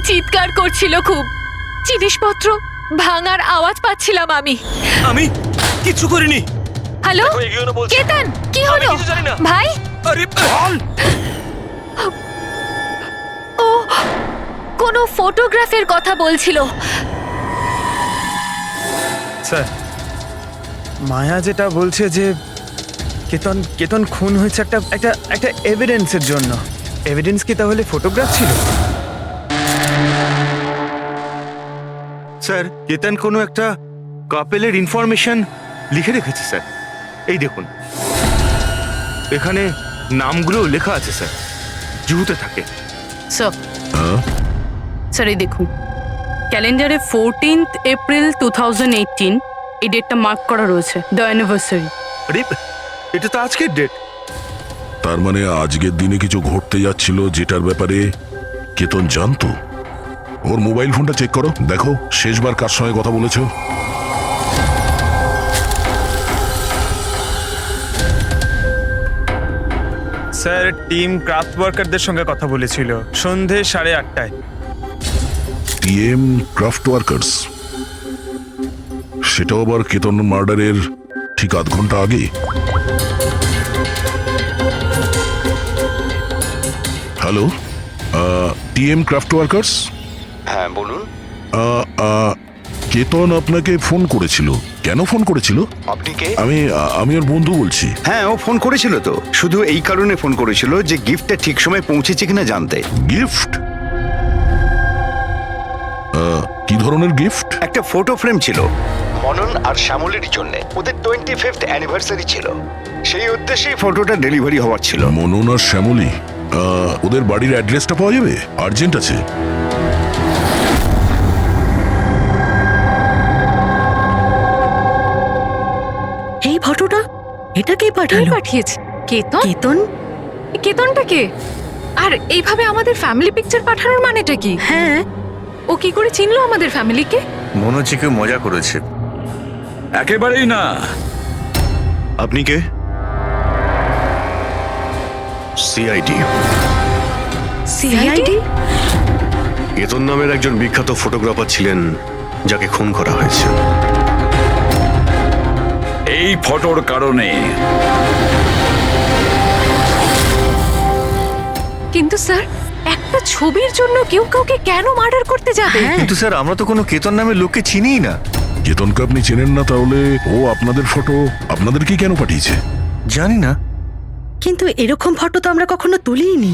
চিৎকার করছিল খুব। জিনিসপত্র ভাঙার আওয়াজ পাচ্ছিলাম আমি। আমি কিচ্ছু করিনি। হ্যালো দেখো, এগিয়েও না বলছি। কেতন, কি আমি হলো কিছু জানি না। ভাই? আরে বল। ও কোনো ফটোগ্রাফের কথা বলছিল। স্যার, মায়া যেটা বলছে যে কেতন কেতন খুন হয়েছে একটা একটা একটা এভিডেন্সের জন্য। এভিডেন্স কি তাহলে ফটোগ্রাফ ছিল? স্যার, কেতন কোনো একটা কাপেলের ইনফরমেশন লিখে রেখেছে স্যার। এই দেখুন, এখানে নামগুলো লেখা আছে স্যার, জুহুতে থাকে। স্যার স্যার এই দেখুন, ক্যালেন্ডারে 14th এপ্রিল 2018 এই ডেটটা মার্ক করা রয়েছে, দ্য অ্যানিভার্সারি। আরে এটা তো আজকের ডেট। তার মানে আজকের দিনে কিছু ঘটতে যাচ্ছিল যেটার ব্যাপারে কেতন জানতো। ওর মোবাইল ফোনটা চেক করো, দেখো শেষবার কার সঙ্গে কথা বলেছো। স্যার, টিম ক্রাফট ওয়ার্কারদের সঙ্গে কথা বলেছিল সন্ধে 8:30টায়। টিএম ক্রাফট ওয়ার্কার্স, সেটাও আবার কেতন মার্ডারের ঠিক আধ ঘন্টা আগে। Hello, TM craft workers. হ্যাঁ বলুন। কেতন আপনাকে ফোন করেছিল। কেন ফোন করেছিল? আপনি কে? আমি ওর বন্ধু বলছি। হ্যাঁ, ও ফোন করেছিল তো, শুধু এই কারণে ফোন করেছিল যে গিফটটা ঠিক সময় পৌঁছেছে কিনা জানতে। গিফট? কি ধরনের গিফট? একটা ফটো ফ্রেম ছিল মনন আর শ্যামলীর জন্য, ওদের 25th অ্যানিভার্সারি ছিল, সেই উদ্দেশ্যেই ফটোটা ডেলিভারি হওয়ার ছিল। মনন আর শ্যামলী, ওদের বাড়ির অ্যাড্রেসটা পাওয়া যাবে? আর্জেন্ট আছে। এই ফটোটা, এটা কে কে পাঠালো? পাঠিয়েছে? কেতন? কেতন? কেতনটা কে? আর এইভাবে আমাদের ফ্যামিলি পিকচার পাঠানোর মানেটা কি? হ্যাঁ, ও কি করে চিনলো আমাদের ফ্যামিলিকে? মনে হচ্ছে কেউ মজা করেছে। একেবারেই না। আপনি কে? সিআইডি। সিআইডি? কেতন নামের একজন বিখ্যাত ফটোগ্রাফার ছিলেন যাকে খুন করা হয়েছে। এই ফটোর কারণে। কিন্তু স্যার, একটা ছবির জন্য কেউ কাউকে কেন মার্ডার করতে যাবে? কিন্তু স্যার, আমরা তো কোনো কেতন নামের লোককে চিনিই না। কেতনকে আপনি চেনেন না, তাহলে ও আপনাদের ফটো আপনাদেরকে কেন পাঠিয়েছে? জানি না। কিন্তু এরকম ফটো তো আমরা কখনো তুলিনি।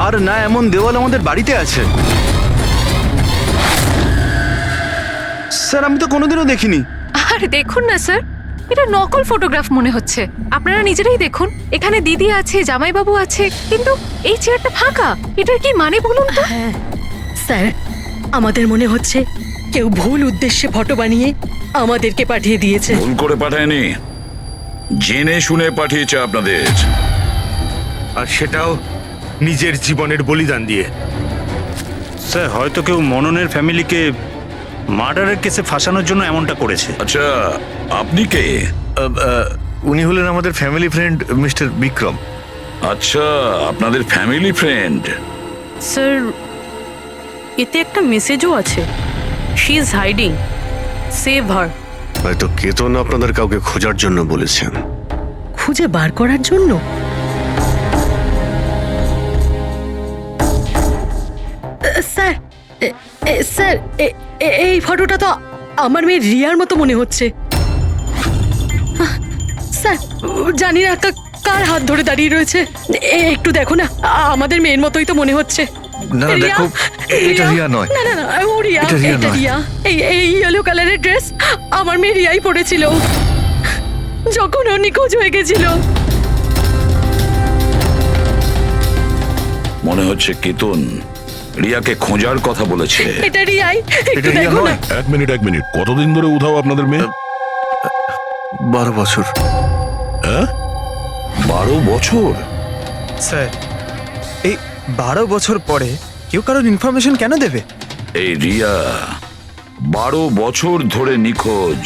আর না এমন দেওয়াল আমাদের বাড়িতে আছে। স্যার, আমি তো কোনোদিনও দেখিনি। আর দেখুন না স্যার, এটা নকল ফটোগ্রাফ মনে হচ্ছে। আপনারা নিজেরাই দেখুন, এখানে দিদি আছে, জামাইবাবু আছে, কিন্তু এই চেয়ারটা ফাঁকা। এটার কি মানে বলুন তো? হ্যাঁ স্যার, আমাদের মনে হচ্ছে কেউ ভুল উদ্দেশ্যে ফটো বানিয়ে আমাদেরকে পাঠিয়ে দিয়েছে। ভুল করে পাঠায়নি, জেনে শুনে পাঠিয়েছে আপনাদের। আর সেটাও নিজের জীবনের বলিদান দিয়ে। স্যার, হয়তো কেউ মননের ফ্যামিলিকে মার্ডারের কেসে ফাঁসানোর জন্য এমনটা করেছে। আচ্ছা, আপনি কে? উনি হলেন আমাদের ফ্যামিলি ফ্রেন্ড মিস্টার বিক্রম। আচ্ছা, আপনাদের ফ্যামিলি ফ্রেন্ড। স্যার, এতে একটা মেসেজও আছে, শি ইজ হাইডিং, সেভ হার। হয়তো কেতন আপনাদের কাউকে খোঁজার জন্য বলেছেন। খুঁজে বার করার জন্য? স্যার, স্যার, এই ফটোটা তো আমার মেয়ে রিয়ার মতো মনে হচ্ছে। স্যার, জানি না কার হাত ধরে দাঁড়িয়ে রয়েছে। একটু দেখো না, আমাদের মেয়ের মতোই তো মনে হচ্ছে। না না, দেখো, এটা রিয়া নয়। না না না, ও রিয়া, এটা রিয়া এটা নয়। রিয়া। এই ইয়েলো কালারের ড্রেস আমার মেয়ে রিয়াই পরেছিল যখন ও নিখোঁজ হয়ে গেছিল। মনে হচ্ছে কেতন রিয়াকে খোঁজার কথা বলেছে। এটা রিয়াই, একটু এটা রিয়া দেখো না। নয়। এক মিনিট। কতদিন ধরে উধাও আপনাদের মেয়ে? 12 বছর। হ্যাঁ, 12 বছর? স্যার, এই 12 বছর পরে কেউ কারোর ইনফরমেশন কেন দেবে? এই রিয়া 12 বছর ধরে নিখোঁজ।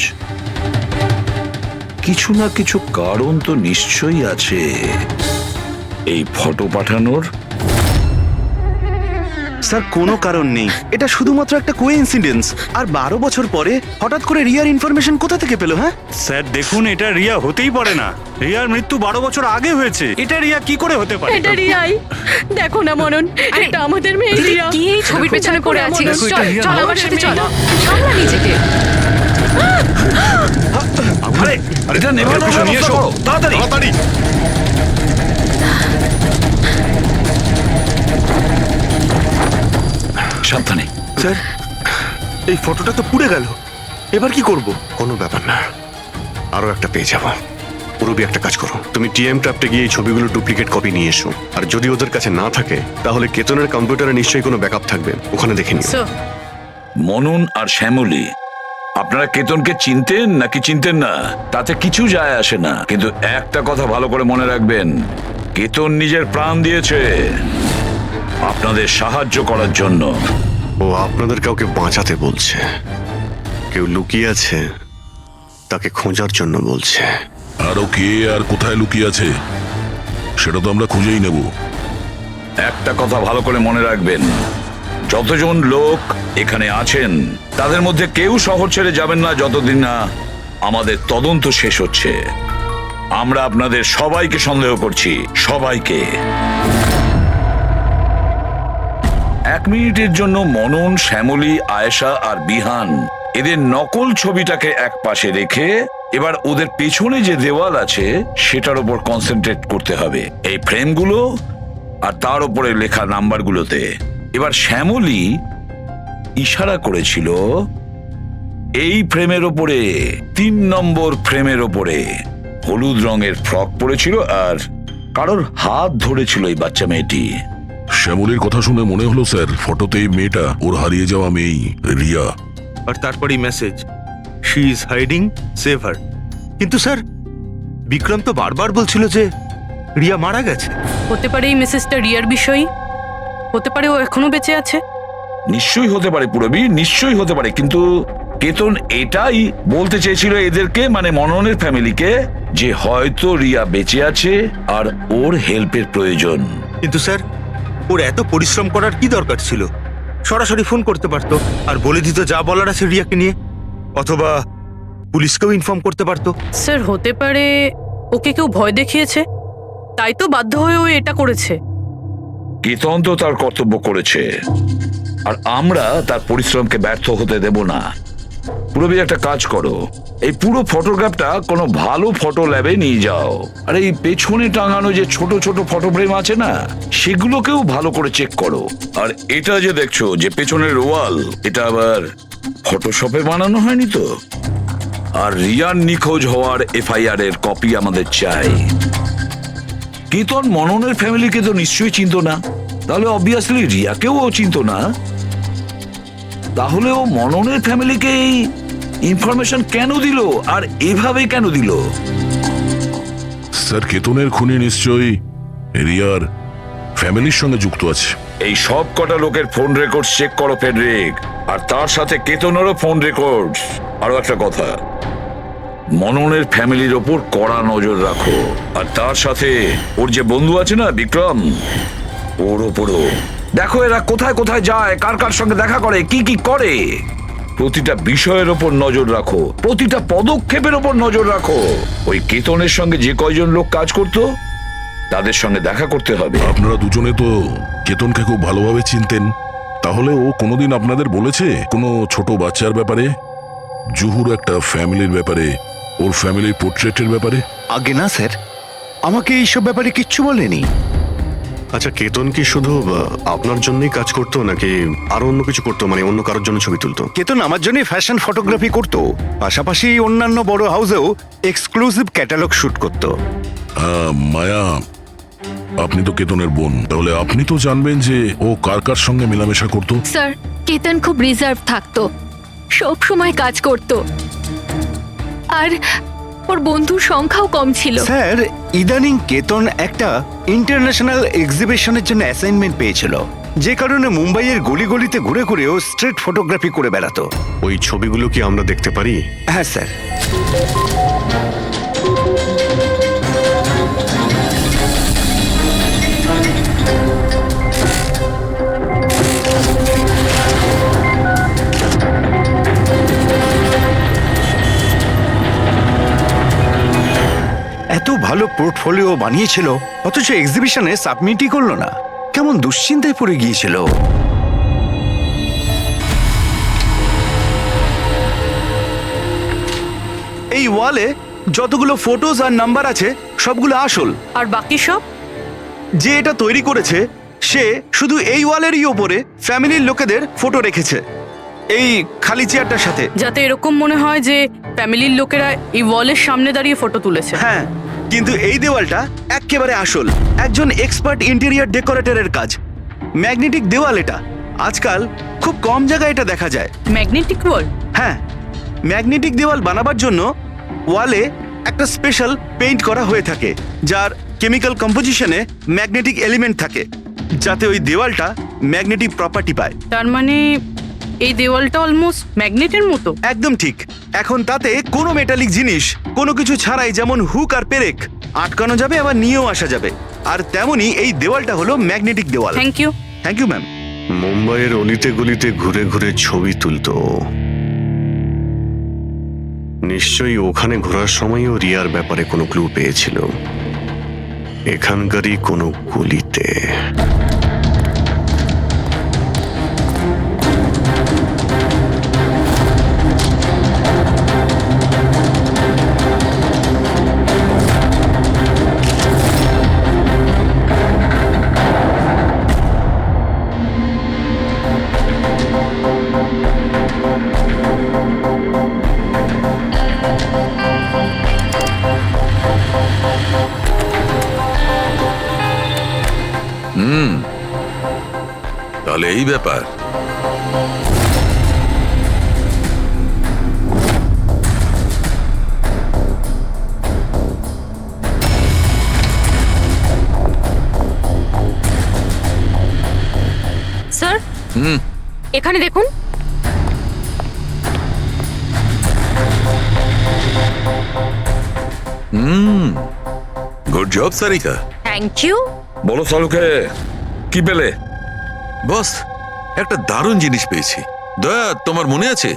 কিছু না কিছু কারণ তো নিশ্চয়ই আছে এই ফটো পাঠানোর। স্যার কোনো কারণ নেই, এটা শুধুমাত্র একটা কোইন্সিডেন্স। আর 12 বছর পরে হঠাৎ করে রিয়ার ইনফরমেশন কোথা থেকে পেলো? হ্যাঁ স্যার দেখুন, এটা রিয়া হতেই পারে না। রিয়ার মৃত্যু 12 বছর আগে হয়েছে। এটা রিয়া কি করে হতে পারে? এটা রিয়াই। দেখো না মনন, এটা আমাদের মেয়ে দিদি, রিয়া। কি এই ছবির পেছনে পড়ে আছিস? দেখো, এটা চল রিয়া চল না। আমার সাথে চল, সামলা নিজেকে। আরে এটা নেভার নিয়ে এসো তাড়াতাড়ি তাড়াতাড়ি। সাবধানে। স্যার এই ফটোটা তো পুড়ে গেল, এবার কি করব? কোনো ব্যাপার না, আরো একটা পেয়ে যাবো। পুরবি একটা কাজ করো, তুমি টিএম ট্র্যাপটে গিয়ে এই ছবিগুলো ডুপ্লিকেট কপি নিয়ে এসো। আর যদি ওদের কাছে না থাকে তাহলে কেতনের কম্পিউটারে নিশ্চয়ই কোনো ব্যাকআপ থাকবে, ওখানে দেখে নিও। স্যার মনন আর শ্যামলী, আপনারা কেতনকে চিনতেন নাকি চিনতেন না তাতে কিছু যায় আসে না, কিন্তু একটা কথা ভালো করে মনে রাখবেন, কেতন নিজের প্রাণ দিয়েছে আপনাদের সাহায্য করার জন্য। ও আপনাদের কাউকে বাঁচাতে বলছে, কেউ লুকিয়ে আছে তাকে খোঁজার জন্য বলছে। আরো কে আর কোথায় লুকিয়ে আছে সেটা তো আমরা খুঁজেই নেব। একটা কথা ভালো করে মনে রাখবেন, যতজন লোক এখানে আছেন তাদের মধ্যে কেউ শহর ছেড়ে যাবেন না যতদিন না আমাদের তদন্ত শেষ হচ্ছে। আমরা আপনাদের সবাইকে সন্দেহ করছি, সবাইকে। 1 মিনিটের জন্য মনন, শ্যামলী, আয়েশা আর বিহান এদের নকল ছবিটাকে এক পাশে রেখে এবার ওদের পেছনে যে দেওয়াল আছে সেটার উপর কনসেন্ট্রেট করতে হবে, এই ফ্রেমগুলো আর তার উপরে লেখা নাম্বারগুলোতে। এবার শ্যামলী ইশারা করেছিল এই ফ্রেমের ওপরে, 3 নম্বর ফ্রেমের ওপরে হলুদ রঙের ফ্রক পরেছিল আর কারোর হাত ধরেছিল এই বাচ্চা মেয়েটি। শ্যামলীর কথা শুনে মনে হলো স্যার ফটোতে এই মেয়েটা ওর হারিয়ে যাওয়া মেয়ে রিয়া। আর তারপরেই message, she is hiding, save হার। কিন্তু স্যার বিক্রম তো বারবার বলছিল যে রিয়া মারা গেছে। হতে পারে এই মেসেজটা রিয়ার বিষয়, হতে পারে ও এখনো বেঁচে আছে। নিশ্চয়ই হতে পারে পুরবি, নিশ্চয়ই হতে পারে, কিন্তু কেতন এটাই বলতে চেয়েছিল এদেরকে, মানে মননের ফ্যামিলিকে, যে হয়তো রিয়া বেঁচে আছে আর ওর হেল্পের প্রয়োজন। কিন্তু স্যার ওর এত পরিশ্রম করার কি দরকার ছিল? সরাসরি ফোন করতে পারতো আর বলে দিত যা বলার আছে রিয়াকে নিয়ে, অথবা পুলিশকেও ইনফর্ম করতে পারতো। স্যার হতে পারে ওকে কেউ ভয় দেখিয়েছে, তাই তো বাধ্য হয়ে ও এটা করেছে। কেতন তো তার কর্তব্য করেছে আর আমরা তার পরিশ্রমকে ব্যর্থ হতে দেব না। পুরবি একটা কাজ করো, এই পুরো ফটোগ্রাফটা কোনো ভালো ফটো ল্যাবে নিয়ে যাও, আর এই পেছনে টাঙানো যে ছোট ছোট ফটো ফ্রেম আছে না সেগুলোকেও ভালো করে চেক করো। আর এটা যে দেখছো যে পেছনের ওয়াল, এটা আবার ফটোশপে বানানো হয়নি তো? আর রিয়ার নিখোঁজ হওয়ার এফআইআর এর কপি আমাদের চাই। কেতন মননের ফ্যামিলিকে তো নিশ্চয়ই চিনতো না, তাহলে অবভিয়াসলি রিয়াকেও ও চিনতো না, তাহলে ও মননের ফ্যামিলিকে এই ইনফরমেশন কেন দিল আর এভাবে কেন দিল? স্যার কেতনের খুনি নিশ্চয়ই রিয়ার ফ্যামিলির সঙ্গে যুক্ত আছে। এই সব কটা লোকের ফোন রেকর্ড চেক করো ফেডরিক, আর তার সাথে কেতনেরও ফোন রেকর্ড। আরো একটা কথা, মননের ফ্যামিলির ওপর কড়া নজর রাখো, আর তার সাথে ওর যে বন্ধু আছে না বিক্রম, ওর ওপরও দেখো এরা কোথায় কোথায় যায়, কার কার সঙ্গে দেখা করে, কি কি করে। প্রতিটা বিষয়ের ওপর নজর রাখো, প্রতিটা পদক্ষেপের ওপর নজর রাখো। ওই কেতনের সঙ্গে যে কয়জন লোক কাজ করতো তাদের সঙ্গে দেখা করতে হবে। আপনারা দুজনে তো কেতনকে খুব ভালোভাবে চিনতেন, তাহলে ও কোনোদিন আপনাদের বলেছে কোনো ছোট বাচ্চার ব্যাপারে, জুহুর একটা ফ্যামিলির ব্যাপারে, ওর ফ্যামিলির পোর্ট্রেটের ব্যাপারে? আগে না স্যার, আমাকে এইসব ব্যাপারে কিচ্ছু বলেনি। আচ্ছা, কেতন কি শুধু আপনার জন্যই কাজ করতো নাকি আরো অন্য কিছু করতো, মানে অন্য কারোর জন্য ছবি তুলতো? কেতন আমার জন্য ফ্যাশন ফটোগ্রাফি করতো, পাশাপাশি অন্যান্য বড় হাউসেও এক্সক্লুসিভ ক্যাটালগ শুট করতো। মায়া, আপনি তো কেতনের বোন, তাহলে আপনি তো জানবেন যে ও কার কার সঙ্গে মেলামেশা করতো। স্যার কেতন খুব রিজার্ভ থাকতো, সব সময় কাজ করত, আর ওর বন্ধুর সংখ্যাও কম ছিল। স্যার ইদানিং কেতন একটা ইন্টারন্যাশনাল এক্সিবিশনের জন্য অ্যাসাইনমেন্ট পেয়েছিল, যে কারণে মুম্বাইয়ের গলি গলিতে ঘুরে ঘুরে ও স্ট্রিট ফটোগ্রাফি করে বেড়াতো। ওই ছবিগুলো কি আমরা দেখতে পারি? হ্যাঁ স্যার। ভালো পোর্টফোলিও বানিয়েছিল, অথচ এক্সিবিশনে সাবমিটই করলো না। কেমন দুশ্চিন্তায় পড়ে গিয়েছিল। এই ওয়ালে যতগুলো ফটোজ আর নাম্বার আছে সবগুলো আসল। আর বাকি সব? যে এটা তৈরি করেছে সে শুধু এই ওয়ালেরই ওপরে ফ্যামিলির লোকেদের ফটো রেখেছে, এই খালি চেয়ারটার সাথে। যাতে এরকম মনে হয় যে ফ্যামিলির লোকেরা এই ওয়ালের সামনে দাঁড়িয়ে ফটো তুলেছে। হ্যাঁ, কিন্তু এই দেওয়ালটা একেবারে আসল, একজন এক্সপার্ট ইন্টেরিয়র ডেকোরেটরের কাজ। ম্যাগনেটিক দেওয়াল এটা, আজকাল খুব কম জায়গায় এটা দেখা যায়। ম্যাগনেটিক ওয়াল? হ্যাঁ, ম্যাগনেটিক দেওয়াল বানাবার জন্য ওয়ালে একটা স্পেশাল পেইন্ট করা হয়ে থাকে, যার কেমিক্যাল কম্পোজিশনে ম্যাগনেটিক এলিমেন্ট থাকে, যাতে ওই দেওয়ালটা ম্যাগনেটিক প্রপার্টি পায়। তার মানে এই দেওয়ালটা অলমোস্ট ম্যাগনেটের মতো। একদম ঠিক। এখন তাতে কোনো মেটালিক জিনিস কোনো কিছু ছাড়াই, যেমন হুক আর পেরেক, আটকানো যাবে, আবার নিয়েও আসা যাবে। আর তেমনি এই দেওয়ালটা হলো ম্যাগনেটিক দেওয়াল। Thank you. Thank you ma'am. মুম্বাইয়ের অলিতে গলিতে ঘুরে ঘুরে ছবি তুলতো। নিশ্চয়ই ওখানে ঘোরার সময়ও রিয়ার ব্যাপারে কোনো ক্লু পেয়েছিল। এখানকারই কোনো গলিতে। তাহলে এই ব্যাপার। স্যার, এখানে দেখুন। Good job Sarika. Thank you. বলো সালুকে, কি পেলে? বস, একটা দারুণ জিনিস পেয়েছি। দয়া, তোমার মনে আছে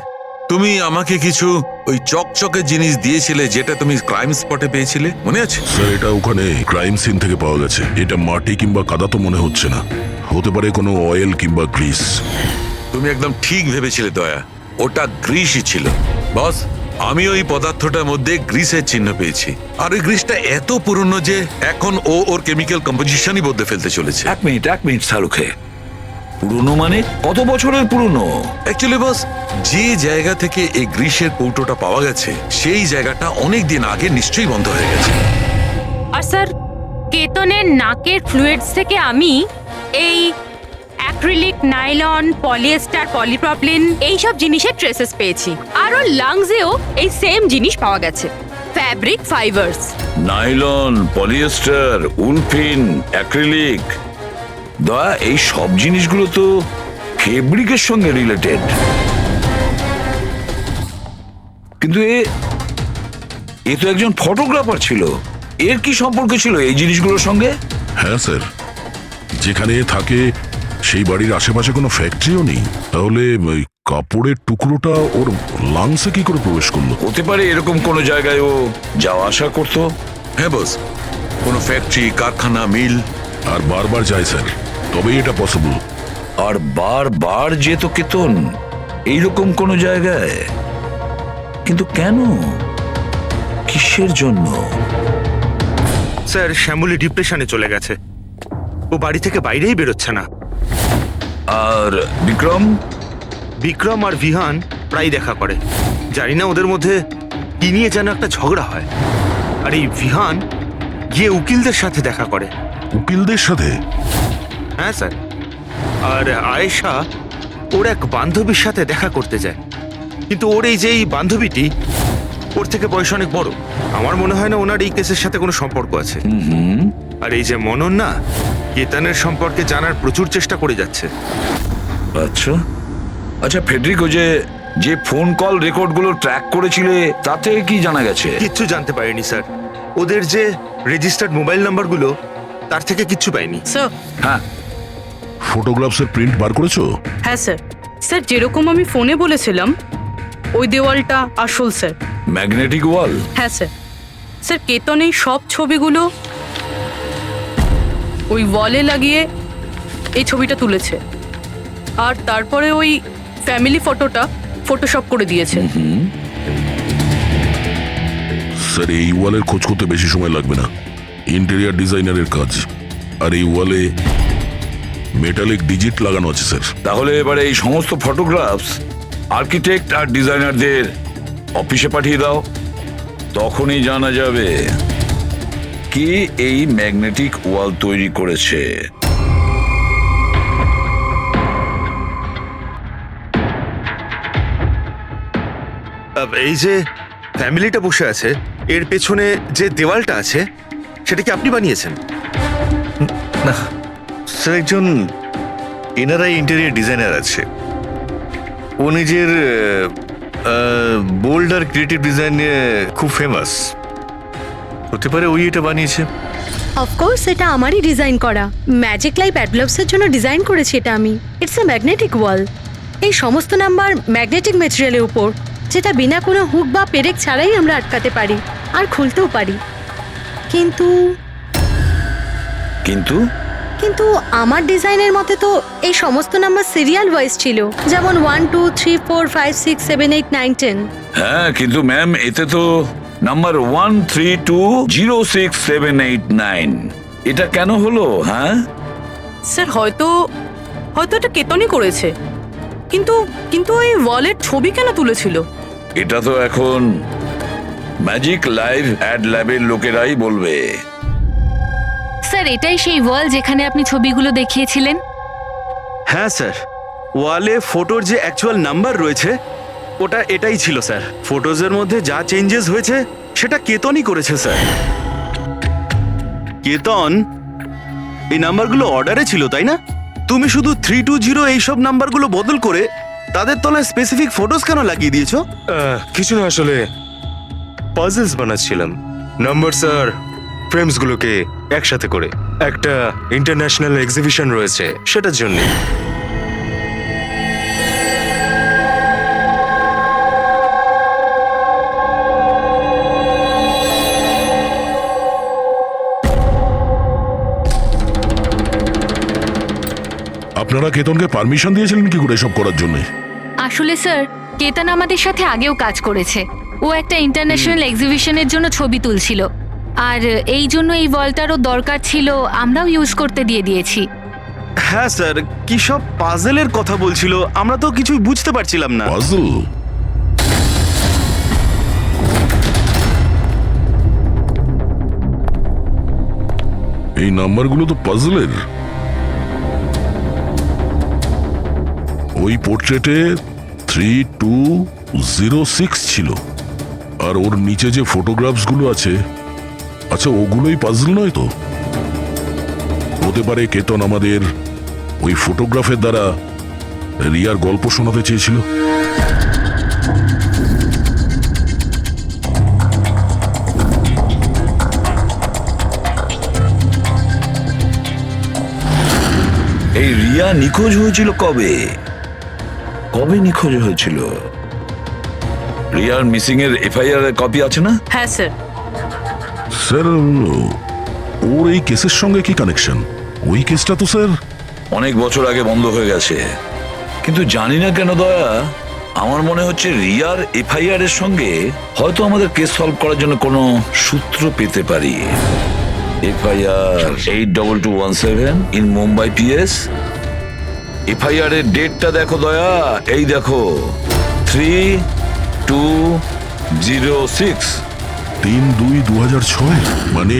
তুমি আমাকে কিছু ওই চকচকে জিনিস দিয়েছিলে যেটা তুমি ক্রাইম স্পটে পেয়েছিলে, মনে আছে? স্যার, এটা ওখানে ক্রাইম সিন থেকে পাওয়া গেছে। এটা মাটি কিংবা কাদা তো মনে হচ্ছে না, হতে পারে কোনো অয়েল কিংবা গ্রিস। তুমি একদম ঠিক ভেবেছিলে দয়া, ওটা গ্রিসই ছিল। বস, আমি ওই পদার্থটার মধ্যে গ্রিসের চিহ্ন পেয়েছি। আর ওই গ্রিসটা এত পুরনো যে এখন ও ওর কেমিক্যাল কম্পোজিশনই বদলে ফেলতে চলেছে। এক মিনিট সালুকে, পুরনো মানে কত বছরের পুরনো? অ্যাকচুয়ালি বস, যে জায়গা থেকে এই গ্রিসের কৌটোটা পাওয়া গেছে সেই জায়গাটা অনেক দিন আগে নিশ্চয়ই বন্ধ হয়ে গেছে। আর স্যার, কেতনের নাকের ফ্লুইডস থেকে আমি এই অ্যাক্রিলিক, নাইলন, পলিয়েস্টার, পলিপ্রপলিন এইসব জিনিসের ট্রেসেস পেয়েছি। আর ওর লাংসেও এই সেম জিনিস পাওয়া গেছে, fabric fibres. Nylon, polyester, olefin, acrylic. দয়া, এই সব জিনিসগুলো তো ফেব্রিকের সঙ্গে রিলেটেড। কিন্তু এ তো একজন ফটোগ্রাফার ছিল, এর কি সম্পর্ক ছিল এই জিনিসগুলোর সঙ্গে? হ্যাঁ স্যার, যেখানে থাকে সেই বাড়ির আশেপাশে কোনো ফ্যাক্টরিও নেই, তাহলে ওই কাপড়ের টুকরোটা ওর লাংসে কি করে প্রবেশ করলো? হতে পারে এরকম কোনো জায়গায় ও যাওয়া আসা করতো। হ্যাঁ বস, কোনো ফ্যাক্টরি, কারখানা, মিল। আর বারবার যায় স্যার, তবেই এটা পসিবল। আর বারবার যেত কেতন এইরকম কোনো জায়গায়, কিন্তু কেন, কিসের জন্য? স্যার, শ্যামলী ডিপ্রেশনে চলে গেছে, ও বাড়ি থেকে বাইরেই বেরোচ্ছে না। আর বিক্রম? বিক্রম আর ভিহান প্রায় দেখা করে। জানি না ওদের মধ্যে কি নিয়ে যেন একটা ঝগড়া হয়। আর এই ভিহান গিয়ে উকিলদের সাথে দেখা করে। উকিলদের সাথে? হ্যাঁ স্যার। আর আয়েশা ওর এক বান্ধবীর সাথে দেখা করতে যায়, কিন্তু ওর এই যে এই বান্ধবীটি ওর থেকে বয়স অনেক বড়। আমার মনে হয় না ওনার এই কেসের সাথে কোনো সম্পর্ক আছে। আর এই যে মনন না, কেতনের সম্পর্কে জানার প্রচুর চেষ্টা করে যাচ্ছে। আচ্ছা আচ্ছা, ফেডরিকো যে ফোন কল রেকর্ডগুলো ট্র্যাক করেছিলে তাতে কি জানা গেছে? কিচ্ছু জানতে পারিনি স্যার। ওদের যে রেজিস্টার্ড মোবাইল নাম্বারগুলো তার থেকে কিচ্ছু পাইনি। স্যার। হ্যাঁ, ফটোগ্রাফসের প্রিন্ট বার করেছো? হ্যাঁ স্যার। স্যার, যেরকম আমি ফোনে বলেছিলাম ওই দেওয়ালটা আসল স্যার। ম্যাগনেটিক ওয়াল? হ্যাঁ স্যার। স্যার কেতন এই সব ছবিগুলো ওই ওয়ালে লাগিয়ে এই ছবিটা তুলেছে, আর তারপরে ওই ফ্যামিলি ফটোটা ফটোশপ করে দিয়েছে। স্যার এই ওয়ালের খোঁজ করতে বেশি সময় লাগবে না, ইন্টেরিয়ার ডিজাইনারের কাজ। আর এই ওয়ালে মেটালিক ডিজিট লাগানো আছে স্যার। তাহলে এবারে এই সমস্ত ফটোগ্রাফস আর্কিটেক্ট আর ডিজাইনারদের অফিসে পাঠিয়ে দাও, তখনই জানা যাবে কে এই ম্যাগনেটিক ওয়াল তৈরি করেছে। এই যে ফ্যামিলিটা বসে আছে, এর পেছনে যে দেওয়ালটা আছে সেটা কি আপনি বানিয়েছেন? না স্যার, একজন এনআরআই ইন্টেরিয়র ডিজাইনার আছে, ও নিজের বোল্ড আর ক্রিয়েটিভ ডিজাইন নিয়ে খুব ফেমাস। হতে পারে ওই এটা বানিয়েছে। অফকোর্স এটা আমারই ডিজাইন করা, ম্যাজিক লাইফ অ্যাডব্লবসের জন্য ডিজাইন করেছি এটা আমি। ইটস এ ম্যাগনেটিক ওয়াল। এই সমস্ত নাম্বার ম্যাগনেটিক ম্যাটেরিয়ালের উপর, যেটা বিনা কোনো হুক বা পেরেক ছাড়াই আমরা আটকাতে পারি আর খুলতেও পারি। কিন্তু কিন্তু কিন্তু আমার ডিজাইনের মতে তো এই সমস্ত নাম্বার সিরিয়াল ওয়াইজ ছিল, যেমন 1 2 3 4 5 6 7 8 9 10। হ্যাঁ, কিন্তু ম্যাম এতে তো নাম্বার 1320678 এটা কেন হলো? হ্যাঁ স্যার হয়তো এটা কেতনই করেছে, কিন্তু কিন্তু ওই ওয়ালের ছবি কেন তুলেছিল? এটা তো এখন ম্যাজিক লাইভ অ্যাড ল্যাবের লোকেরাই বলবে। স্যার এটাই সেই ওয়াল যেখানে আপনি ছবিগুলো দেখিয়েছিলেন? হ্যাঁ স্যার, ওয়ালে ফটোর যে অ্যাকচুয়াল নাম্বার রয়েছে ওটা এটাই ছিল স্যার। ফটোজের মধ্যে যা চেঞ্জেস হয়েছে সেটা কেতনই করেছে স্যার। কেতন, এই নাম্বারগুলো অর্ডারে ছিল তাই না? তুমি শুধু 320 এইসব নাম্বারগুলো বদল করে তাদের তলায় স্পেসিফিক ফটোজ কেন লাগিয়ে দিয়েছো? কিছু না, আসলে পাজলস বানাচ্ছিলাম, নাম্বারস আর ফ্রেমসগুলোকে একসাথে করে। একটা ইন্টারন্যাশনাল এক্সিবিশন রয়েছে সেটার জন্য। আপনারা কেতনকে পারমিশন দিয়েছিলেন কি করে এসব করার জন্য? আসলে স্যার কেতন আমাদের সাথে আগেও কাজ করেছে। ও একটা ইন্টারন্যাশনাল এক্সিবিশনের জন্য ছবি তুলছিল, আর এই জন্য এই ওয়ালটারও দরকার ছিল, আমরাও ইউজ করতে দিয়ে দিয়েছি। হ্যাঁ স্যার, কি সব পাজলের কথা বলছিল, আমরা তো কিছুই বুঝতে পারছিলাম না। পাজল? এই নাম্বারগুলো তো পাজলের। ওই পোর্ট্রেটে 3206 ছিল, আর ওর নিচে যে ফটোগ্রাফসগুলো আছে, আচ্ছা ওগুলোই পাজল নয় তো? হতে পারে কেতন আমাদের ওই ফটোগ্রাফের দ্বারা রিয়ার গল্প শোনাতে চেয়েছিল। এই রিয়া নিখোঁজ হয়েছিল কবে? কবে নিখোঁজ হয়েছিল? রিয়ার মিসিং এর এফআইআর এর কপি আছে না? হ্যাঁ স্যার। স্যার ওর এই কেসের সঙ্গে কি কানেকশন? ওই কেসটা তো স্যার অনেক বছর আগে বন্ধ হয়ে গেছে, কিন্তু জানি না কেন দয়া, আমার মনে হচ্ছে রিয়ার এফআইআর এর সঙ্গে হয়তো আমাদের কেস সলভ করার জন্য কোনো সূত্র পেতে পারি। FIR 82217 in Mumbai PS. FIR এর ডেটটা দেখো দয়া, এই দেখো 3206। 3/2/2006, মানে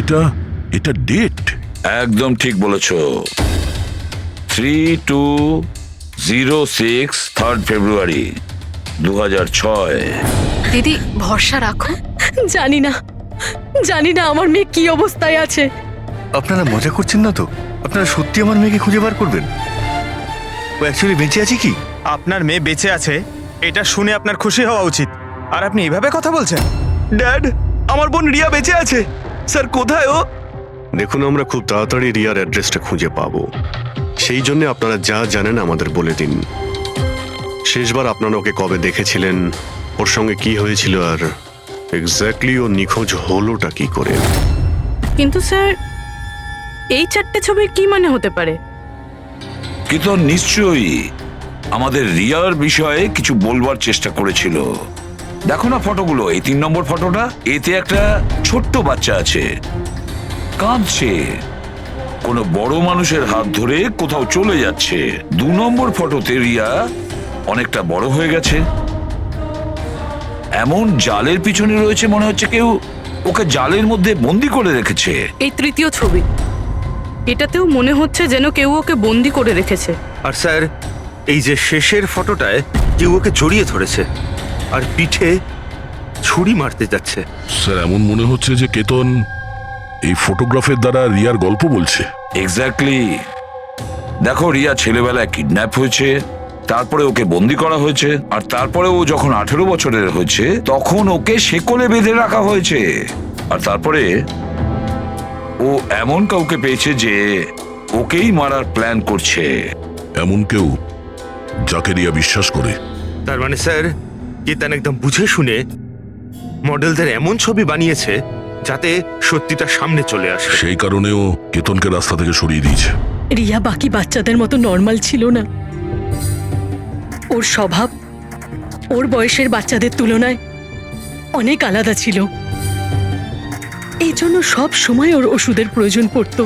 এটা ডেট। একদম ঠিক বলেছ, 3206 3rd ফেব্রুয়ারি 2006। দিদি ভরসা রাখো। জানি না আমার মেয়ে কি অবস্থায় আছে। আপনারা মজা করছেন না তো? আপনারা সত্যি আমার মেয়েকে খুঁজে বার করবেন? ও অ্যাকচুয়ালি বেঁচে আছে কি? আপনার মেয়ে বেঁচে আছে এটা শুনে আপনার খুশি হওয়া উচিত, আর আপনি এভাবে কথা বলছেন? ড্যাড, আমার বোন রিয়া বেঁচে আছে। স্যার কোথায় ও? দেখুন, আমরা খুব তাড়াতাড়ি রিয়ার অ্যাড্রেসটা খুঁজে পাবো, সেই জন্য আপনারা যা জানেন আমাদের বলে দিন। শেষবার আপনারা ওকে কবে দেখেছিলেন, ওর সঙ্গে কি হয়েছিল, আর এক্স্যাক্টলি ও নিখোঁজ হলোটা কি করে? কিন্তু স্যার এই 4টে ছবির কি মানে হতে পারে? কিন্তু নিশ্চয়ই আমাদের রিয়ার বিষয়ে কিছু বলবার চেষ্টা করেছিল। দেখো না ফটোগুলো, এই 3 নম্বর ফটোটা, এতে একটা ছোট্ট বাচ্চা আছে, কাঁদছে, কোনো বড় মানুষের হাত ধরে কোথাও চলে যাচ্ছে। 2 নম্বর ফটোতে রিয়া অনেকটা বড় হয়ে গেছে, এমন জালের পিছনে রয়েছে মনে হচ্ছে কেউ ওকে জালের মধ্যে বন্দি করে রেখেছে। এই 3য় ছবি, এটাতেও মনে হচ্ছে যেন কেউ ওকে বন্দি করে রেখেছে। আর স্যার এই যে শেষের ফটোটায় কেউ ওকে জড়িয়ে ধরেছে আর পিঠে ছুরি মারতে যাচ্ছে। স্যার এমন মনে হচ্ছে যে কেতন এই ফটোগ্রাফের দ্বারা রিয়ার গল্প বলছে। এক্স্যাক্টলি। দেখো, রিয়া ছেলেবেলায় কিডন্যাপ হয়েছে, তারপরে ওকে বন্দি করা হয়েছে, আর তারপরে ও যখন 18 বছরের হয়েছে তখন ওকে শেকলে বেঁধে রাখা হয়েছে। আর তারপরে ও এমন কাউকে পেয়েছে যে ওকেই মারার প্ল্যান করছে। এমন কেউ যাকে রিয়া বিশ্বাস করে। তার মানে স্যার কেতন একদম বুঝে শুনে মডেলদের এমন ছবি বানিয়েছে যাতে সত্যিটা সামনে চলে আসে। সেই কারণেও কেতনকে রাস্তা থেকে সরিয়ে দিয়েছে। রিয়া বাকি বাচ্চাদের মতো নর্মাল ছিল না। ওর স্বভাব ওর বয়সের বাচ্চাদের তুলনায় অনেক আলাদা ছিল। এই জন্য সব সময় ওর ওষুধের প্রয়োজন পড়তো।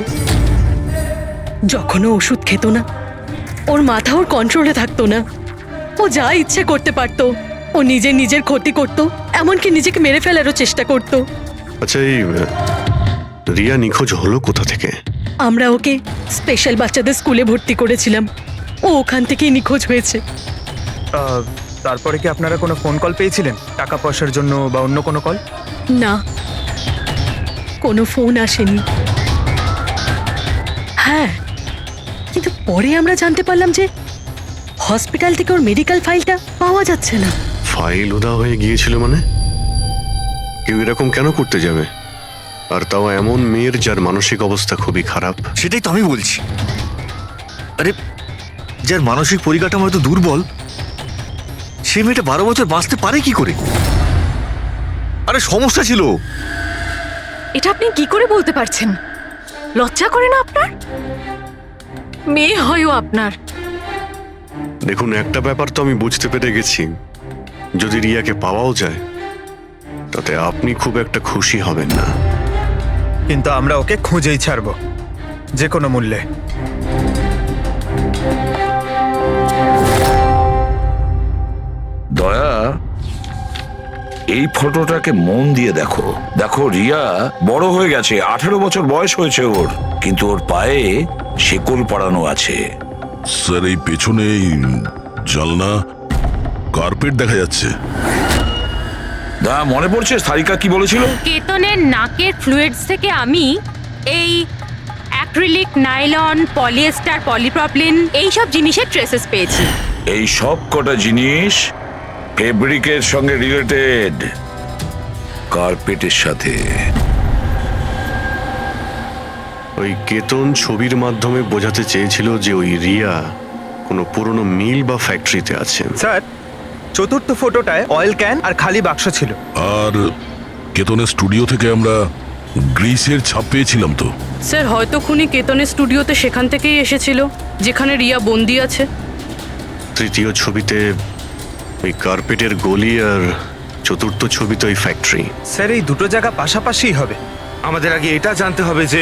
যখনও ওষুধ খেত না, ওর মাথা ওর কন্ট্রোলে থাকতো না। ও যা ইচ্ছে করতে পারতো। ও নিজের ক্ষতি করত, এমনকি নিজেকে মেরে ফেলারও চেষ্টা করত। আচ্ছা, এই রিয়া নিখোঁজ হলো কোথা থেকে? আমরা ওকে স্পেশাল বাচ্চাদের স্কুলে ভর্তি করেছিলাম। ও ওখান থেকেই নিখোঁজ হয়েছে। তারপরে কি আপনারা কোনো ফোন কল পেয়েছিলেন টাকা পয়সার জন্য বা অন্য কোনো কল? না, কোনো ফোন আসেনি। হ্যাঁ, কিন্তু পরে আমরা জানতে পারলাম যে হসপিটাল থেকে ওর মেডিকেল ফাইলটা পাওয়া যাচ্ছে না। ফাইল উদা হয়ে গিয়েছিল মানে? কেউ এরকম কেন করতে যাবে? আর তাও এমন মেয়ের যার মানসিক অবস্থা খুবই খারাপ। সেটাই তো আমি বলছি। আরে যার মানসিক পরিকাঠামো এত দুর্বল, সে মেয়েটা 12 বছর বাঁচতে পারে কি করে? আরে সমস্যা ছিল। এটা আপনি কি করে বলতে পারছেন? লজ্জা করে না আপনার? মেয়ে হয়ও আপনার। দেখুন, একটা ব্যাপার তো আমি বুঝতে পেরে গেছি, যদি রিয়াকে পাওয়াও যায় তাতে আপনি খুব একটা খুশি হবেন না। কিন্তু আমরা ওকে খুঁজেই ছাড়বো, যে কোনো মূল্যে। দয়া, এই ফটোটাকে মন দিয়ে দেখো। দেখো, রিয়া বড় হয়ে গেছে, 18 বছর বয়স হয়েছে ওর, কিন্তু ওর পায়ে শেকল পরানো আছে। স্যার এই পেছনে এই জানলা কার্পেট দেখা যাচ্ছে। দয়া, মনে পড়ছে সারিকা কি বলেছিল? কেতনের নাকের ফ্লুইডস থেকে আমি এই অ্যাক্রিলিক, নাইলন, পলিয়েস্টার, পলিপ্রপলিন এইসব জিনিসের ট্রেসেস পেয়েছি। এই সব কটা জিনিস ফেব্রিকের সঙ্গে রিলেটেড, কার্পেটের সাথে। ওই কেতন ছবির মাধ্যমে বোঝাতে চেয়েছিল যে ওই রিয়া কোনো পুরনো মিল বা ফ্যাক্টরিতে আছে। স্যার, চতুর্থ ফটোটায় অয়েল ক্যান আর খালি বাক্স ছিল। আর কেতনের স্টুডিও থেকে আমরা গ্রিসের ছাপ পেয়েছিলাম তো। স্যার হয়তো খুনি কেতনের স্টুডিওতে সেখান থেকেই এসেছিল যেখানে রিয়া বন্দি আছে। তৃতীয় ছবিতে ওই কার্পেটের গলি, আর চতুর্থ ছবিতে ওই ফ্যাক্টরি। স্যার, এই দুটো জায়গা পাশাপাশি হবে। আমাদের আগে এটা জানতে হবে যে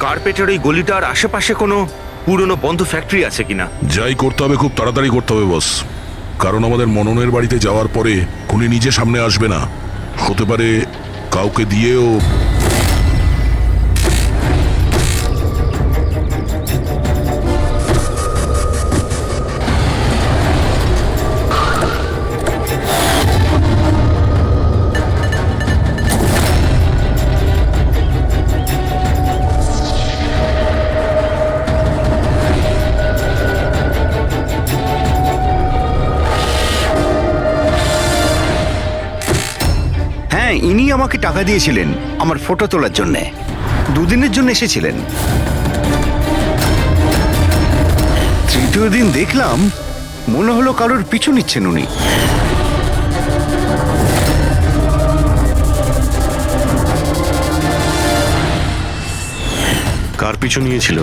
কার্পেটের ওই গলিটার আশেপাশে কোনো পুরনো বন্ধ ফ্যাক্টরি আছে কিনা। যাই করতে হবে খুব তাড়াতাড়ি করতে হবে বস, কারণ আমাদের মননের বাড়িতে যাওয়ার পরে খুনি নিজে সামনে আসবে না, হতে পারে কাউকে দিয়েও। হ্যাঁ, ইনি আমাকে টাকা দিয়েছিলেন আমার ফটো তোলার জন্য। 2 দিনের জন্য এসেছিলেন। তৃতীয় দিন দেখলাম মনে হলো কারোর পিছু নিচ্ছেন উনি। কার পিছু নিয়েছিল?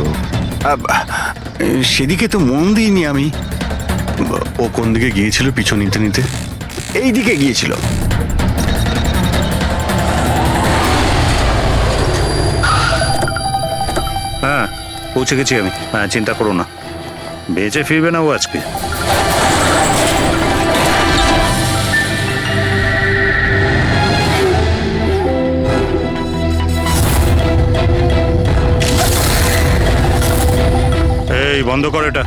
সেদিকে তো মন দিইনি আমি। ও কোন দিকে গিয়েছিল পিছু নিতে নিতে? এই দিকে গিয়েছিল। হ্যাঁ, পৌঁছে গেছি আমি। হ্যাঁ, চিন্তা করো না, বেঁচে ফিরবে না ও আজকে। এই বন্ধ কর এটা।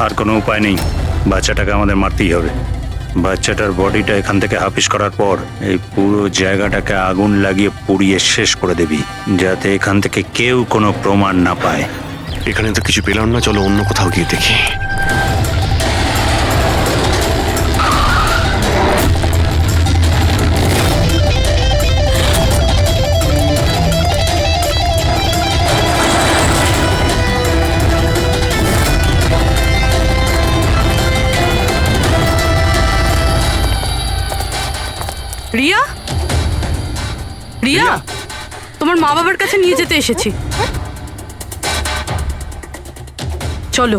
আর কোনো উপায় নেই, বাচ্চাটাকে আমাদের মারতেই হবে। বাচ্চাটার বডিটা এখান থেকে হাফিস করার পর এই পুরো জায়গাটাকে আগুন লাগিয়ে পুড়িয়ে শেষ করে দিবি, যাতে এখান থেকে কেউ কোনো প্রমাণ না পায়। এখানে তো কিছু পেলাম না, চলো অন্য কোথাও গিয়ে দেখি। রিয়া, রিয়া, তোমার মা বাবার কাছে নিয়ে যেতে এসেছি, চলো।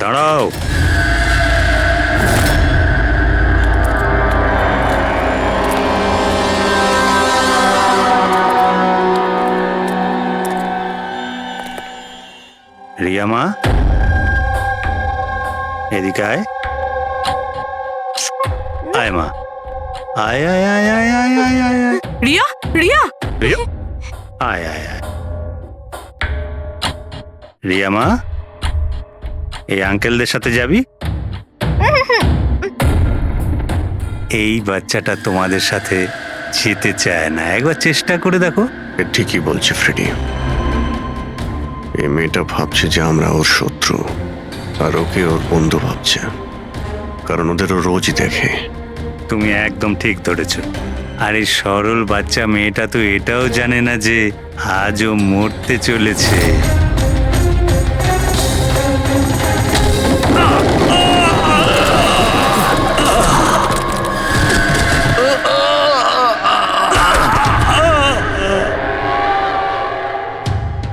দাঁড়াও, রিয়া মা, এদিকে আয়। আয় মা, আয় আয় আয় আয় আয় আয় আয় আয়। রিয়া, রিয়া, রিয়া, আয় আয় আয়। রিয়া মা, এই আঙ্কেলদের সাথে যাবি? এই বাচ্চাটা তোমাদের সাথে যেতে চায় না, একবার চেষ্টা করে দেখো। ঠিকই বলছে ফ্রেডি, এই মেয়েটা ভাবছে যে আমরা ওর শত্রু, আর ওকে ওর বন্ধু ভাবছে, কারণ ওদেরও রোজই দেখে। তুমি একদম ঠিক ধরেছ। আর এই সরল বাচ্চা মেয়েটা তো এটাও জানে না যে আজও মরতে চলেছে।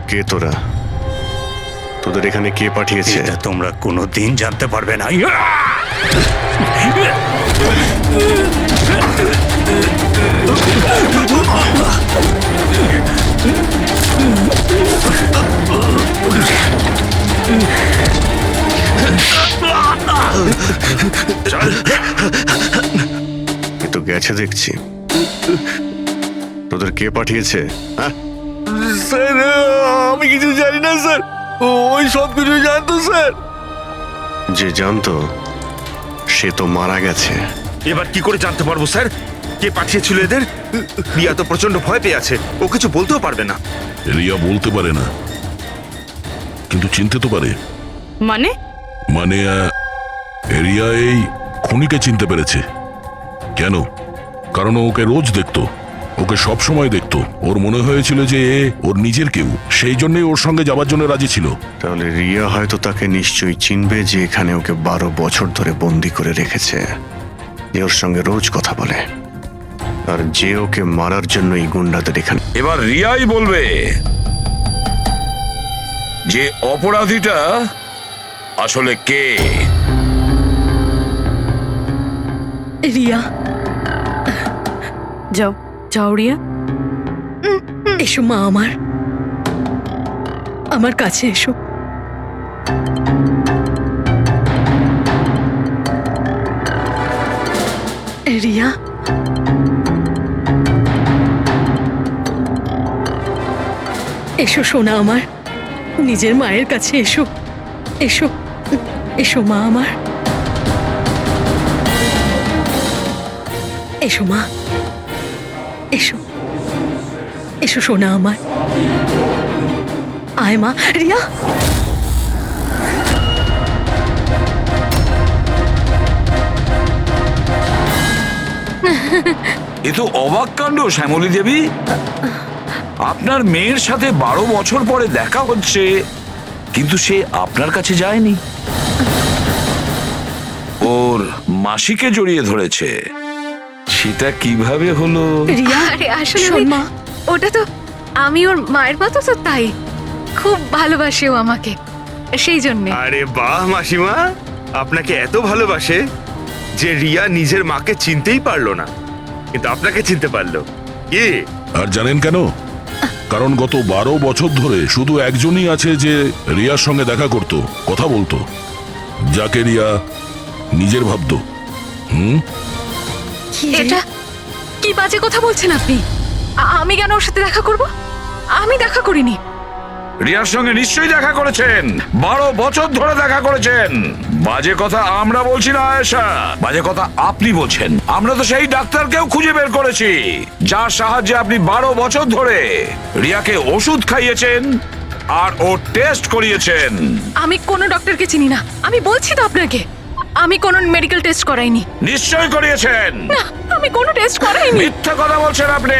কে তোরা? তোদের এখানে কে পাঠিয়েছে? এটা তোমরা কোনোদিন জানতে পারবে না। এ তো গেছে দেখছি। তোদের কে পাঠিয়েছে? হ্যাঁ স্যার, আমি কিছু জানি না স্যার, ওই সব কিছু জানতো স্যার। যে জানতো সে তো মারা গেছে। এবার কি করে জানতে পারবো স্যার কে পাঠিয়েছিল এদের? রিয়া তো প্রচন্ড ভয় পেয়ে আছে, ও কিছু বলতেও পারবে না। রিয়া বলতে পারে না, কিন্তু চিনতে তো পারে। মানে মানে রিয়া এই খুনিকে চিনতে পেরেছে। কেন? কারণ ও ওকে রোজ দেখতো, ওকে সব সময় দেখতো। ওর মনে হয়েছিল যে এ ওর নিজের কেউ, সেই জন্যই ওর সঙ্গে যাবার জন্য রাজি ছিল। তাহলে রিয়া হয়তো তাকে নিশ্চয়ই চিনবে, যে এখানে ওকে 12 বছর ধরে বন্দি করে রেখেছে, যে ওর সঙ্গে রোজ কথা বলে, আর যে ওকে মারার জন্য এই গুন্ডাদের এখানে। এবার রিয়াই বলবে যে অপরাধীটা আসলে কে। রিয়া, যাও যাও রিয়া। এসো মা, আমার কাছে এসো। রিয়া, এসো সোনা আমার, নিজের মায়ের কাছে এসো। এসো, এসো মা আমার, এসো মা, এসো, এসো সোনা আমার। আয় মা, রিয়া। এ তো অবাক কাণ্ড শ্যামলী দেবী। আপনার মেয়ের সাথে 12 বছর পরে দেখা হচ্ছে, কিন্তু সে আপনার কাছে যায়নি, ওর মাসিকে জড়িয়ে ধরেছে। সেটা কিভাবে হলো? রিয়া, আরে আসলে শোন মা, ওটা তো আমি ওর মায়ের মতো, তো তাই খুব ভালোবাসে ও আমাকে, সেই জন্যে। আরে বাহ মাসিমা, আপনাকে এত ভালোবাসে যে রিয়া নিজের মাকে চিনতেই পারলো না, কিন্তু আপনাকে চিনতে পারলো। কি? আর জানেন কেন? কারণ গত 12 বছর ধরে শুধু একজনই আছে যে রিয়ার সঙ্গে দেখা করত, কথা বলতো, যাকে রিয়া নিজের ভাবতো। এটা কি বাজে কথা বলছেন আপনি? আমি কেন ওর সাথে দেখা করব? আমি দেখা করিনি। রিয়ার সঙ্গে নিশ্চয়ই দেখা করেছেন, 12 বছর ধরে দেখা করেছেন। বাজে কথা আমরা বলছি না আয়েশা, বাজে কথা আপনি বলছেন। আমরা তো সেই ডাক্তারকেও খুঁজে বের করেছি যার সাহায্যে আপনি 12 বছর ধরে রিয়াকে ওষুধ খাইয়েছেন আর ও টেস্ট করিয়েছেন। আমি কোনো ডক্টরকে চিনি না, আমি বলছি তো আপনাকে। আমি কোনো মেডিকেল টেস্ট করাইনি। নিশ্চয়ই করিয়েছেন। না, আমি কোনো টেস্ট করাইনি। মিথ্যা কথা বলছেন আপনি।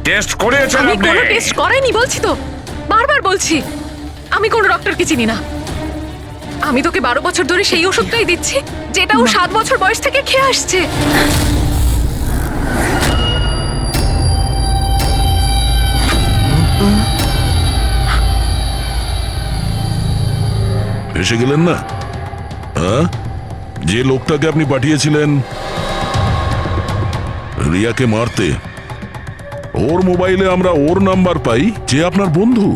টেস্ট করিয়েছেন আমি আপনি। কোনো টেস্ট করাইনি বলছি তো, বারবার বলছি। আমি কোনো ডক্টরকে চিনি না। আমি তোকে 12 বছর ধরে সেই ওষুধটাই দিচ্ছি যেটা ও 7 বছর বয়স থেকে খেয়ে আসছে। এসে গেলেন না? হ্যাঁ, যে লোকটাকে আপনি পাঠিয়েছিলেন রিয়াকে মারতে, ওর মোবাইলে আমরা ওর নাম্বার পাই, যে আপনার বন্ধু,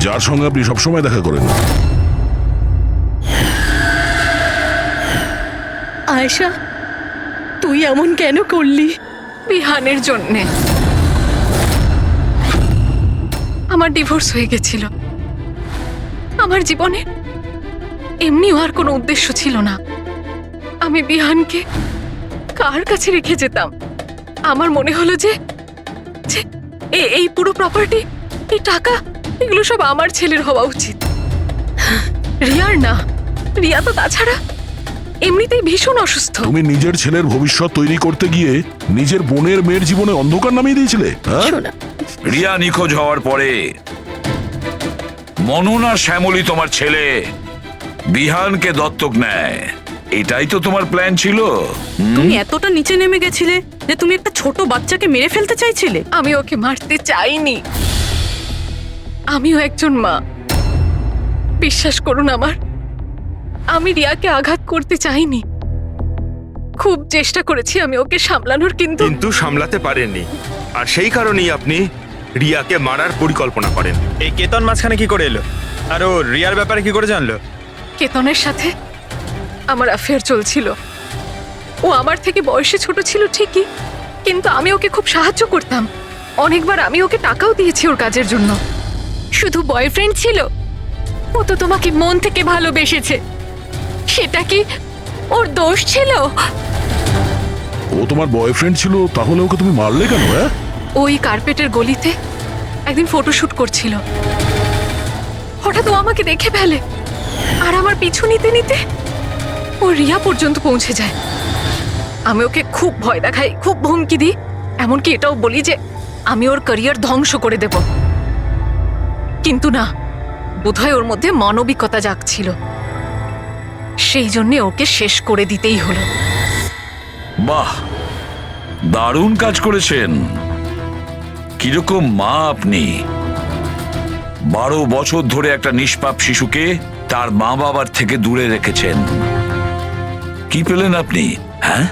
যার সঙ্গে আপনি সবসময় দেখা করেন। আয়েশা, তুই এমন কেন করলি? বিহানের জন্যে। আমার ডিভোর্স হয়ে গেছিল। আমার জীবনে এমনিও আর কোনো উদ্দেশ্য ছিল না। আমি বিহানকে কার কাছে রেখে যেতাম? আমার মনে হলো যে যে এই পুরো প্রপার্টি, এই টাকা, এগুলো সব আমার ছেলের হওয়া উচিত, রিয়ার না। রিয়া তো তাছাড়া এমনিতেই ভীষণ অসুস্থ। তুমি নিজের ছেলের ভবিষ্যৎ তৈরি করতে গিয়ে নিজের বোনের মেয়ের জীবনে অন্ধকার নামিয়ে দিয়েছিলে। হ্যাঁ, রিয়া নিখোঁজ হওয়ার পরে মনন আর শ্যামলী তোমার ছেলে বিহানকে দত্তক নেয়, এটাই তো তোমার প্ল্যান ছিল। তুমি এতটা নিচে নেমে গেছিলে যে তুমি একটা ছোট বাচ্চাকে মেরে ফেলতে চাইছিলে? আমি ওকে মারতে চাইনি। আমিও একজন মা, বিশ্বাস করুন আমার। আমি রিয়াকে আঘাত করতে চাইনি। খুব চেষ্টা করেছি আমি ওকে সামলানোর, কিন্তু সামলাতে পারেননি, আর সেই কারণেই আপনি রিয়াকে মারার পরিকল্পনা করেন। এই কেতন মাঝখানে কি করে এলো? আর ও রিয়ার ব্যাপারে কি করে জানলো? কেতনের সাথে আমার অ্যাফেয়ার চলছিল। ও আমার থেকে বয়সে ছোট ছিল ঠিকই, কিন্তু আমি ওকে খুব সাহায্য করতাম। অনেকবার আমি ওকে টাকাও দিয়েছি ওর কাজের জন্য। শুধু বয়ফ্রেন্ড ছিল? ও তো তোমাকে মন থেকে ভালোবেসেছে, সেটা কি ওর দোষ ছিল? ও তোমার বয়ফ্রেন্ড ছিল, তাহলে ওকে তুমি মারলে কেন? হ্যাঁ, ওই কার্পেটের গলিতে একদিন ফটোশুট করছিল। হঠাৎ ও আমাকে দেখে ফেলে, আর আমার পিছু নিতে নিতে ও রিয়া পর্যন্ত পৌঁছে যায়। আমি ওকে খুব ভয় দেখাই, খুব হুমকি দিই, এমনকি এটাও বলি যে আমি ওর ক্যারিয়ার ধ্বংস করে দেব। কিন্তু না, বোধহয় ওর মধ্যে মানবিকতা জাগছিল, সেই জন্য ওকে শেষ করে দিতেই হলো। বাহ, দারুণ কাজ করেছেন। কিরকম মা আপনি! 12 বছর ধরে একটা নিষ্পাপ শিশুকে তার মা বাবার থেকে দূরে রেখেছেন। কি পেলেন আপনি? হ্যাঁ,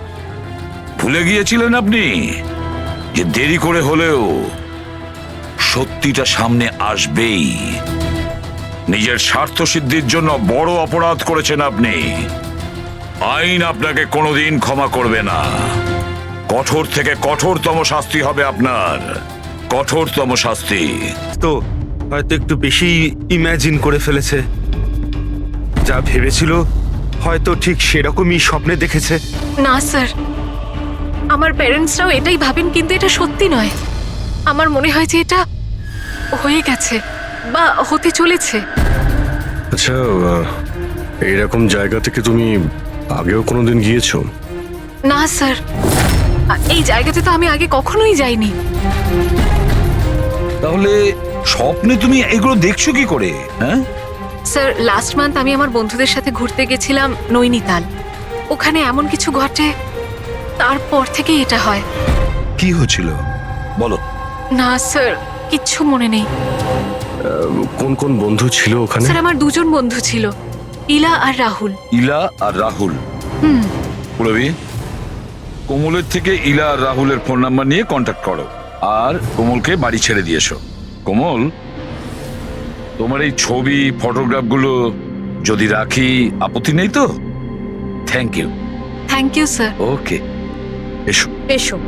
ভুলে গিয়েছিলেন আপনি যে দেরি করে হলেও সত্যিটা সামনে আসবেই। নিজের স্বার্থ সিদ্ধির জন্য বড় অপরাধ করেছেন আপনি। আইন আপনাকে কোনোদিন ক্ষমা করবে না। কঠোর থেকে কঠোরতম শাস্তি হবে আপনার, কঠোরতম শাস্তি। তো হয়তো একটু বেশি ইমাজিন করে ফেলেছে। যা ভেবেছিল হয়তো ঠিক সেরকমই স্বপ্নে দেখেছে। না স্যার, আমার প্যারেন্টসরাও এটাই ভাবেন, কিন্তু এটা সত্যি নয়। আমার মনে হয় যে এটা হয়ে গেছে। বা হতে চলেছে। আচ্ছা, এইরকম জায়গা থেকে তুমি আগেও কোনোদিন গিয়েছো? না স্যার, এই জায়গাতে তো আমি আগে কখনোই যাইনি। তাহলে স্বপ্নে তুমি এগুলো দেখছো কি করে? হ্যাঁ, স্যার লাস্ট মান্থ আমি আমার বন্ধুদের সাথে ঘুরতে গেছিলাম নৈনিতাল। ওখানে এমন কিছু ঘটে, তারপর থেকে এটা হয়। কি হয়েছিল বলো? না স্যার, কিচ্ছু মনে নেই। কোন কোন বন্ধু ছিল ওখানে? স্যার আমার দুজন বন্ধু ছিল, ইলা আর রাহুল। ইলা আর রাহুল? পুরবি, কোমলের থেকে ইলা আর রাহুলের ফোন নাম্বার নিয়ে কন্ট্যাক্ট করো আর কোমলকে বাড়ি ছেড়ে দিয়ে এসো। কোমল, তোমার এই ছবি ফটোগ্রাফগুলো যদি রাখি আপত্তি নেই তো? Thank you. Thank you sir. Okay, এসো। এসো।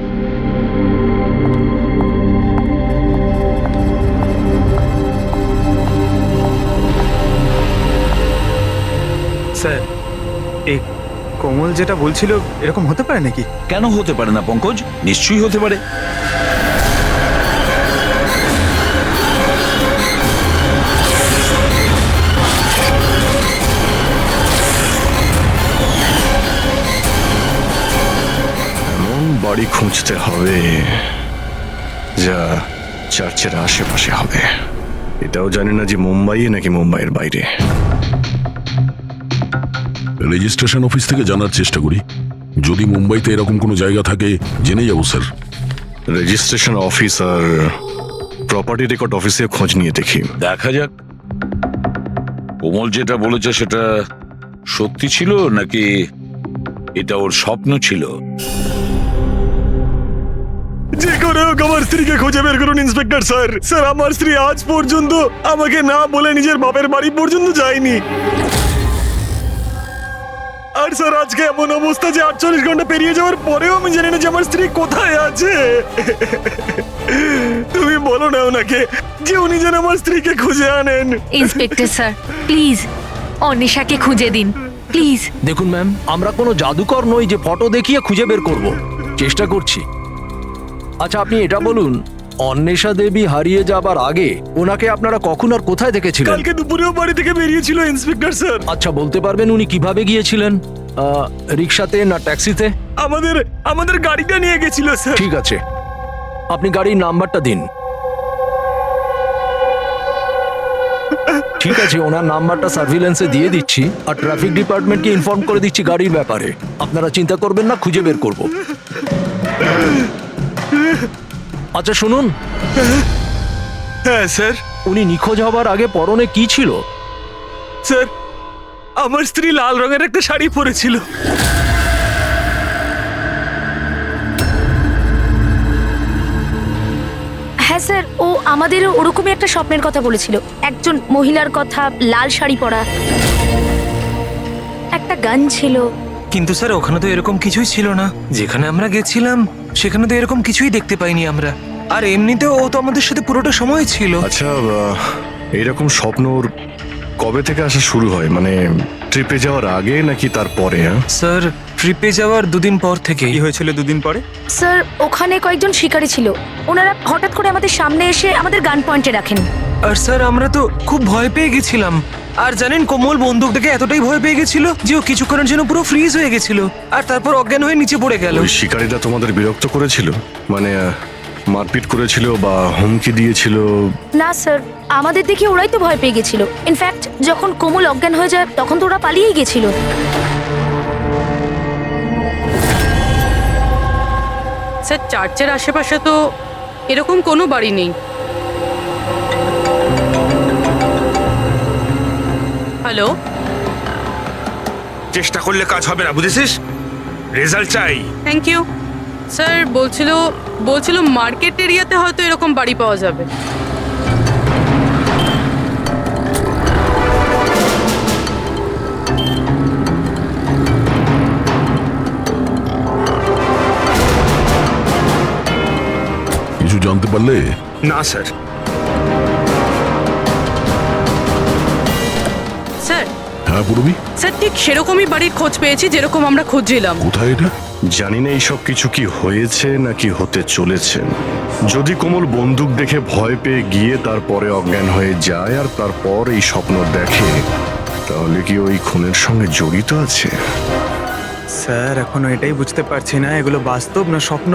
স্যার, এই কোমল যেটা বলছিল এরকম হতে পারে নাকি? কেন হতে পারে না পঙ্কজ? নিশ্চয়ই হতে পারে। এমন বাড়ি খুঁজতে হবে যা চার্চের আশেপাশে হবে। এটাও জানি না যে মুম্বাইয়ে নাকি মুম্বাইয়ের বাইরে। রেজিস্ট্রেশন অফিস থেকে জানার চেষ্টা করি, যদি মুম্বাইতে এরকম কোনো জায়গা থাকে জেনে যাবো স্যার। রেজিস্ট্রেশন অফিস আর প্রপার্টি রেকর্ড অফিসে খোঁজ নিয়ে দেখি। দেখা যাক কোমল যেটা বলেছে সেটা সত্যি ছিল নাকি এটা ওর স্বপ্ন ছিল। যে করে হোক আমার স্ত্রীকে খুঁজে বের করুন ইন্সপেক্টর স্যার। স্যার আমার স্ত্রী আজ পর্যন্ত আমাকে না বলে নিজের বাপের বাড়ি পর্যন্ত যায়নি। আর স্যার আজকে এমন অবস্থা যে 48 ঘন্টা পেরিয়ে যাওয়ার পরেও আমি জানি না যে আমার স্ত্রী কোথায় আছে। তুমি বলো না ওনাকে যে উনি যেন আমার স্ত্রীকে খুঁজে আনেন। ইন্সপেক্টর স্যার, প্লিজ অনিশাকে খুঁজে দিন প্লিজ। দেখুন ম্যাম, আমরা কোনো জাদুকর নই যে ফটো দেখিয়ে খুঁজে বের করব। চেষ্টা করছি। আচ্ছা আপনি এটা বলুন, অন্বেষা দেবী হারিয়ে যাবার আগে ওনাকে আপনারা কখন আর কোথায় দেখেছিলেন? কালকে দুপুরেও বাড়ি থেকে বেরিয়েছিল ইন্সপেক্টর স্যার। আচ্ছা বলতে পারবেন উনি কিভাবে গিয়েছিলেন? রিক্সাতে না ট্যাক্সিতে? আমাদের গাড়িটা নিয়ে গেছিল স্যার। ঠিক আছে, আপনি গাড়ির নাম্বারটা দিন। ঠিক আছে, ওনার নাম্বারটা সার্ভিলেন্সে দিয়ে দিচ্ছি আর ট্রাফিক ডিপার্টমেন্টকে ইনফর্ম করে দিচ্ছি গাড়ির ব্যাপারে। আপনারা চিন্তা করবেন না, খুঁজে বের করব। আচ্ছা শুনুন। হ্যাঁ স্যার। উনি নিখোঁজ হবার আগে পরনে কি ছিল? স্যার আমার স্ত্রী লাল রঙের একটা শাড়ি পরেছিল। হ্যাঁ স্যার, ও আমাদের ওরকমই একটা স্বপ্নের কথা বলেছিল, একজন মহিলার কথা, লাল শাড়ি পরা, একটা গান ছিল। কিন্তু স্যার ওখানে তো এরকম কিছুই ছিল না। যেখানে আমরা গেছিলাম সেখানে তো এরকম কিছুই দেখতে পাইনি আমরা। আর এমনিতেও ও তো আমাদের সাথে পুরোটা সময় ছিল। আচ্ছা, এইরকম স্বপ্ন ওর কবে থেকে আসা শুরু হয়? মানে ট্রিপে যাওয়ার আগে নাকি তারপরে? স্যার ট্রিপে যাওয়ার দুদিন পর থেকে। কি হয়েছিল দুদিন পরে? স্যার ওখানে কয়েকজন শিকারী ছিল, ওনারা হঠাৎ করে আমাদের সামনে এসে আমাদের গান পয়েন্টে রাখেন। আর স্যার আমরা তো খুব ভয় পেয়ে গেছিলাম। আর জানেন কোমল বন্দুক দেখে এতটাই ভয় পেয়ে গেছিল যে ও কিছুক্ষণের জন্য পুরো ফ্রিজ হয়ে গেছিল আর তারপর অজ্ঞান হয়ে নিচে পড়ে গেল। ওই শিকারীরা তোমাদের বিরক্ত করেছিল? মানে মারপিট করেছিল বা হুমকি দিয়েছিল? না স্যার, আমাদের দেখে ওরাই তো ভয় পেয়ে গেছিল। ইনফ্যাক্ট যখন কোমল অজ্ঞান হয়ে যায় তখন তো ওরা পালিয়েই গেছিল। স্যার চার্চের আশেপাশে তো এরকম কোনো বাড়ি নেই। হ্যালো, চেষ্টা করলে কাজ হবে না, বুঝেছিস? রেজাল্ট চাই। Thank you. স্যার বলছিল মার্কেট এরিয়াতে হয়তো এরকম বাড়ি পাওয়া যাবে। কিছু জানতে পারলে? না স্যার। স্যার। হ্যাঁ পুরবি? স্যার ঠিক সেরকমই বাড়ির খোঁজ পেয়েছি যেরকম আমরা খুঁজছিলাম। কোথায় এটা? জানি না এইসব কিছু কি হয়েছে নাকি হতে চলেছে। যদি কোমল বন্দুক দেখে ভয় পেয়ে গিয়ে তারপরে অজ্ঞান হয়ে যায় আর তারপর এই স্বপ্ন দেখে, তাহলে কি ওই খুনের সঙ্গে জড়িত আছে? স্যার এখনো এটাই বুঝতে পারছি না এগুলো বাস্তব না স্বপ্ন।